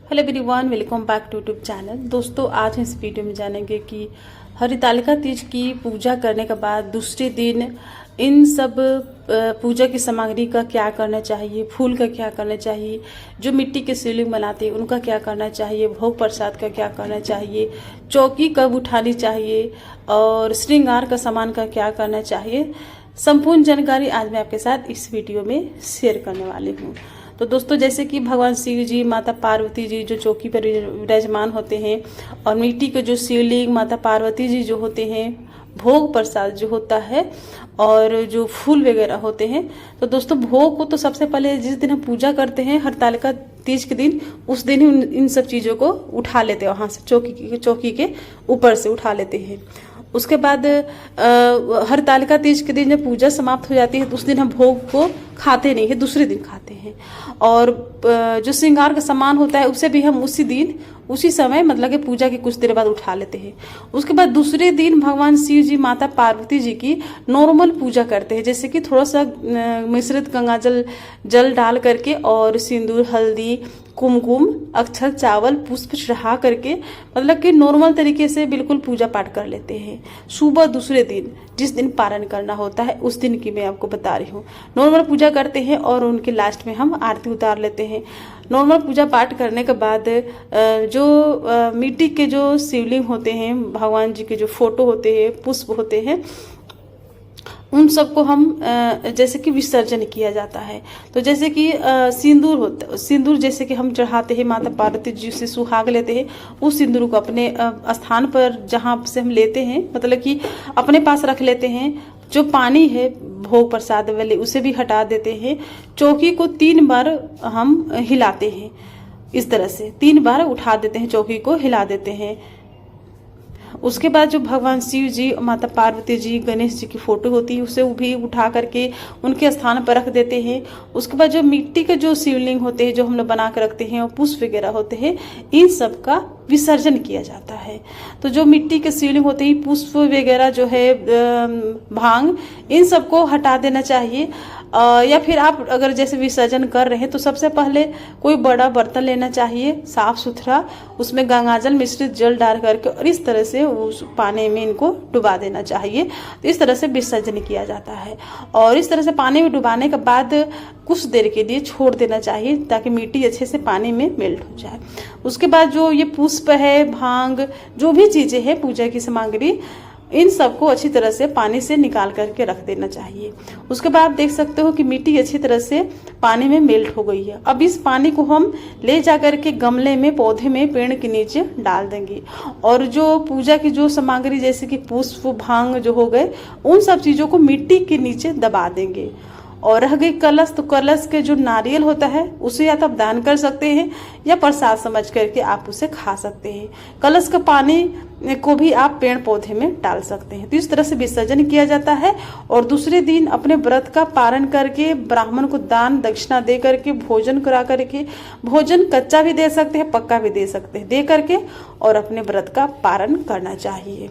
Hello everyone, welcome back to YouTube channel. दोस्तों, आज इस वीडियो में जानेंगे कि हरितालिका तीज की पूजा करने के बाद दूसरे दिन इन सब पूजा की सामग्री का क्या करना चाहिए, फूल का क्या करना चाहिए, जो मिट्टी के शिवलिंग बनाते हैं उनका क्या करना चाहिए, भोग प्रसाद का क्या करना चाहिए, चौकी कब उठानी चाहिए और श्रृंगार का सामान का क्या करना चाहिए। संपूर्ण जानकारी आज मैं आपके साथ इस वीडियो में शेयर करने वाली हूँ। तो दोस्तों, जैसे कि भगवान शिव जी, माता पार्वती जी जो चौकी पर विराजमान होते हैं और मिट्टी के जो शिवलिंग माता पार्वती जी जो होते हैं, भोग प्रसाद जो होता है और जो फूल वगैरह होते हैं, तो दोस्तों भोग को तो सबसे पहले जिस दिन हम पूजा करते हैं हरितालिका तीज के दिन, उस दिन ही इन सब चीज़ों को उठा लेते हैं, वहाँ से चौकी के ऊपर से उठा लेते हैं। उसके बाद हरितालिका तीज के दिन जब पूजा समाप्त हो जाती है तो उस दिन हम भोग को खाते नहीं है, दूसरे दिन खाते हैं। और जो श्रृंगार का सामान होता है उसे भी हम उसी समय मतलब कि पूजा के कुछ देर बाद उठा लेते हैं। उसके बाद दूसरे दिन भगवान शिव जी, माता पार्वती जी की नॉर्मल पूजा करते हैं, जैसे कि थोड़ा सा मिश्रित गंगा जल डाल करके और सिंदूर, हल्दी, कुमकुम, अक्षत, चावल, पुष्प चढ़ा करके मतलब कि नॉर्मल तरीके से बिल्कुल पूजा पाठ कर लेते हैं। सुबह दूसरे दिन जिस दिन पारण करना होता है उस दिन की मैं आपको बता रही हूँ। नॉर्मल पूजा करते हैं और उनके लास्ट में हम आरती उतार लेते हैं। नॉर्मल पूजा पाठ करने के बाद जो मिट्टी के जो शिवलिंग होते हैं, भगवान जी के जो फोटो होते हैं, पुष्प होते हैं, उन सबको हम जैसे कि विसर्जन किया जाता है। तो जैसे कि सिंदूर जैसे कि हम चढ़ाते हैं, माता पार्वती जी से सुहाग लेते हैं, उस सिंदूर को अपने स्थान पर जहाँ से हम लेते हैं मतलब कि अपने पास रख लेते हैं। जो पानी है भोग प्रसाद वाले उसे भी हटा देते हैं। चौकी को 3 बार हम हिलाते हैं, इस तरह से 3 बार उठा देते हैं, चौकी को हिला देते हैं। उसके बाद जो भगवान शिव जी, माता पार्वती जी, गणेश जी की फोटो होती है उसे भी उठा करके उनके स्थान पर रख देते हैं। उसके बाद जो मिट्टी के जो शिवलिंग होते हैं जो हम लोग बना कर रखते हैं और पुष्प वगैरह होते हैं, इन सब का विसर्जन किया जाता है। तो जो मिट्टी के शिवलिंग होते हैं, पुष्प वगैरह जो है, भांग, इन सबको हटा देना चाहिए। या फिर आप अगर जैसे विसर्जन कर रहे हैं तो सबसे पहले कोई बड़ा बर्तन लेना चाहिए, साफ सुथरा, उसमें गंगाजल मिश्रित जल डाल करके और इस तरह से उस पानी में इनको डुबा देना चाहिए। तो इस तरह से विसर्जन किया जाता है और इस तरह से पानी में डुबाने के बाद कुछ देर के लिए छोड़ देना चाहिए ताकि मिट्टी अच्छे से पानी में मेल्ट हो जाए। उसके बाद जो ये पुष्प है, भांग, जो भी चीजें हैं पूजा की सामग्री, इन सबको अच्छी तरह से पानी से निकाल करके रख देना चाहिए। उसके बाद देख सकते हो कि मिट्टी अच्छी तरह से पानी में मेल्ट हो गई है। अब इस पानी को हम ले जा करके गमले में, पौधे में, पेड़ के नीचे डाल देंगे और जो पूजा की जो सामग्री जैसे कि पुष्प, भांग जो हो गए, उन सब चीजों को मिट्टी के नीचे दबा देंगे। और रह गई कलश, तो कलश के जो नारियल होता है उसे या तो आप दान कर सकते हैं या प्रसाद समझ करके आप उसे खा सकते हैं। कलश का पानी को भी आप पेड़ पौधे में डाल सकते हैं। तो इस तरह से विसर्जन किया जाता है और दूसरे दिन अपने व्रत का पारण करके ब्राह्मण को दान दक्षिणा दे करके, भोजन करा करके, भोजन कच्चा भी दे सकते हैं, पक्का भी दे सकते हैं, दे करके और अपने व्रत का पारण करना चाहिए।